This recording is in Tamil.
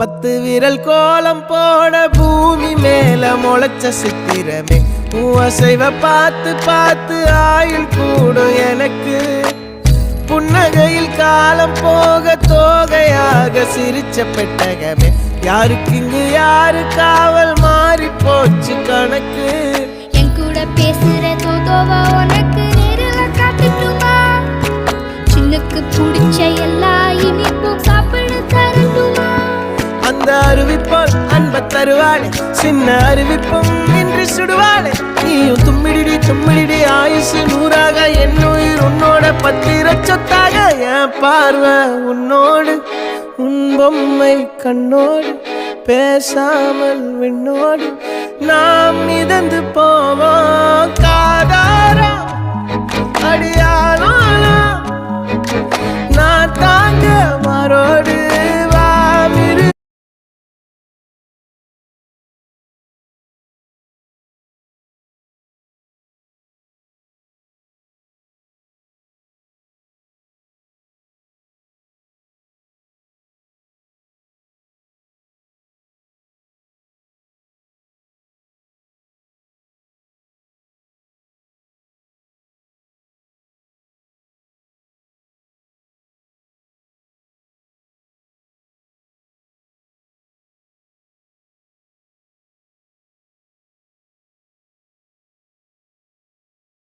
10 விரல் கோலம் போட பூமி மேல முளைச்ச சித்திரமே அசைவ பார்த்து பார்த்து ஆயுள் கூடும் எனக்கு புன்னகையில் காலம் போக தோகையாக சிரிச்ச பெட்டகமே யாருக்கு இங்கு யாரு காவல் மாறி போச்சு கணக்கு என் கூட பேசுற தோதோவா உனக்கு நேரில் காட்டுட்டுமா சின்னுக்கு பிடிச்ச எல்லா இனிப்பும் சாப்பிட தரட்டுமா அந்த அறிவிப்பால் அன்ப தருவாளே சின்ன அறிவிப்பும் இன்று சுடுவாளே நீயும் தும்மிடி தும்மிடி ஆயுசு 100ஆக என் உயிர் உன்னோட 10 சொத்தாக என் பார்வை உன்னோடு உன் பொம்மை கண்ணோடு பேசாமல் விண்ணோடு நாம் மிதந்து போவோம் காதாரா அடியாளோ நான் தாங்க மாறோடு